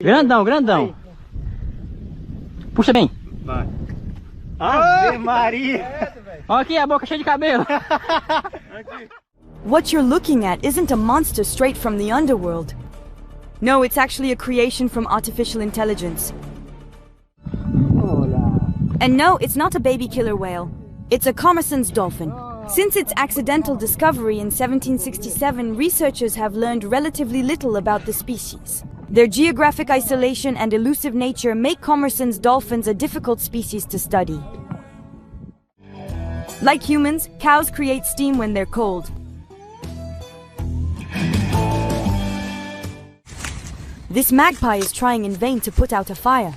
Grandão, grandão. Puxa bem. Vai. Ave Maria! Olha aqui a boca cheia de cabelo. What you're looking at isn't a monster straight from the underworld. No, it's actually a creation from artificial intelligence. And no, it's not a baby killer whale. It's a Commerson's dolphin. Since its accidental discovery in 1767, researchers have learned relatively little about the species. Their geographic isolation and elusive nature make Commerson's dolphins a difficult species to study. Like humans, cows create steam when they're cold. This magpie is trying in vain to put out a fire.